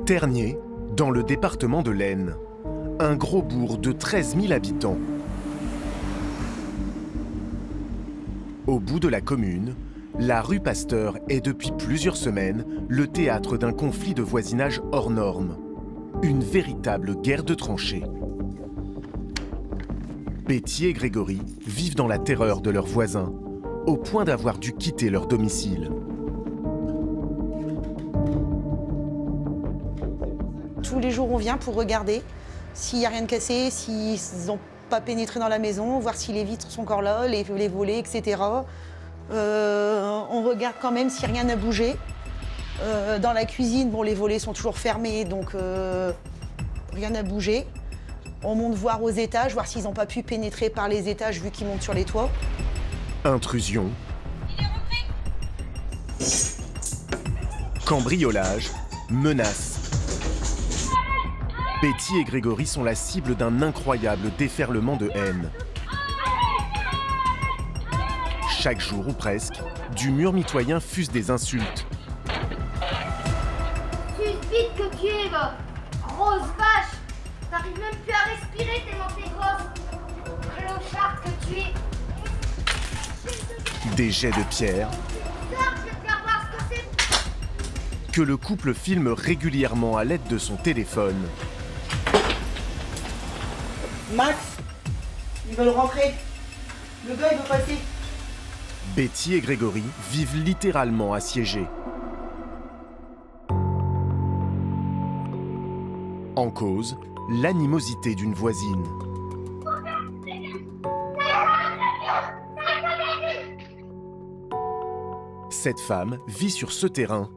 Tergnier, dans le département de l'Aisne. Un gros bourg de 13 000 habitants. Au bout de la commune, la rue Pasteur est depuis plusieurs semaines le théâtre d'un conflit de voisinage hors norme. Une véritable guerre de tranchées. Betty et Grégory vivent dans la terreur de leurs voisins, au point d'avoir dû quitter leur domicile. Tous les jours, on vient pour regarder s'il n'y a rien de cassé, s'ils n'ont pas pénétré dans la maison, voir si les vitres sont encore là, les volets, etc. On regarde quand même si rien n'a bougé. Dans la cuisine, bon, les volets sont toujours fermés, donc rien n'a bougé. On monte voir aux étages, voir s'ils n'ont pas pu pénétrer par les étages vu qu'ils montent sur les toits. Intrusion. Cambriolage. Menace. Betty et Grégory sont la cible d'un incroyable déferlement de haine. Chaque jour ou presque, du mur mitoyen fusent des insultes. Vite que tu es, va. Grosse vache. T'arrives même plus à respirer tellement t'es grosse. Clochard que tu es. Des jets de pierre. Sors, je vais te faire voir ce que c'est. Que le couple filme régulièrement à l'aide de son téléphone. Max, ils veulent rentrer. Le gars, il veut passer. Betty et Grégory vivent littéralement assiégés. En cause, l'animosité d'une voisine. Cette femme vit sur ce terrain,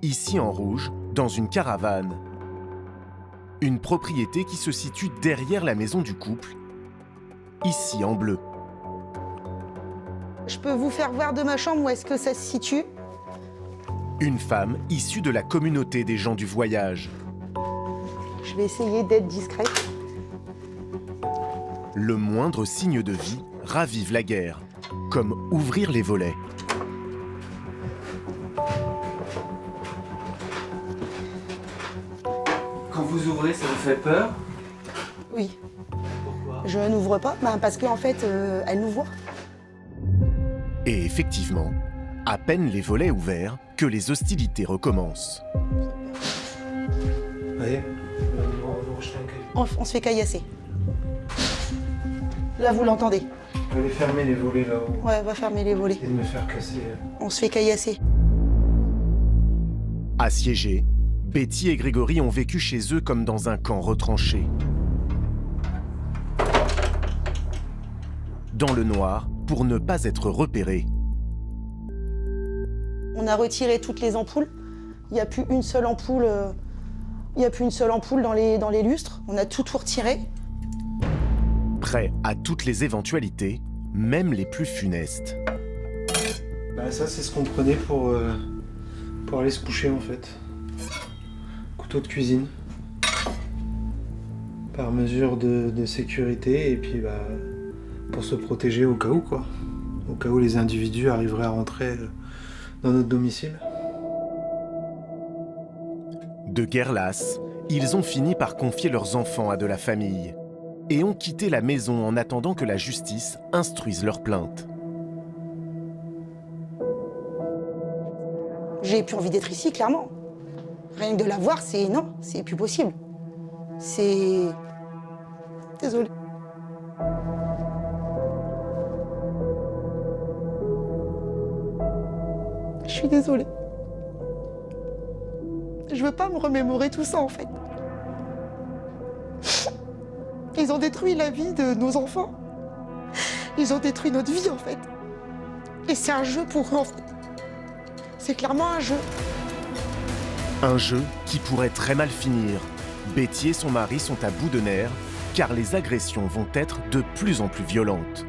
ici en rouge, dans une caravane. Une propriété qui se situe derrière la maison du couple, ici en bleu. Je peux vous faire voir de ma chambre où est-ce que ça se situe. Une femme issue de la communauté des gens du voyage. Je vais essayer d'être discrète. Le moindre signe de vie ravive la guerre, comme ouvrir les volets. Quand vous ouvrez, ça vous fait peur? Oui. Pourquoi? Je n'ouvre pas, parce qu'en fait, elle nous voit. Et effectivement, à peine les volets ouverts que les hostilités recommencent. Vous voyez? On se fait caillasser. Là, vous l'entendez. Vous allez fermer les volets là-haut. Ouais, on va fermer les volets. Et de me faire casser. On se fait caillasser. Assiégés, Betty et Grégory ont vécu chez eux comme dans un camp retranché. Dans le noir, pour ne pas être repérés. On a retiré toutes les ampoules. Il n'y a plus une seule ampoule. Il n'y a plus une seule ampoule dans les lustres. On a tout retiré. Prêts à toutes les éventualités, même les plus funestes. Bah ça c'est ce qu'on prenait pour aller se coucher en fait. Couteau de cuisine. Par mesure de sécurité et puis bah pour se protéger au cas où quoi. Au cas où les individus arriveraient à rentrer dans notre domicile. De guerre lasse, ils ont fini par confier leurs enfants à de la famille et ont quitté la maison en attendant que la justice instruise leur plainte. J'ai plus envie d'être ici, clairement. Rien que de la voir, c'est non, c'est plus possible. C'est... Désolée. Je suis désolée. Je veux pas me remémorer tout ça, en fait. Ils ont détruit la vie de nos enfants. Ils ont détruit notre vie, en fait. Et c'est un jeu pour eux, en fait. C'est clairement un jeu. Un jeu qui pourrait très mal finir. Betty et son mari sont à bout de nerfs, car les agressions vont être de plus en plus violentes.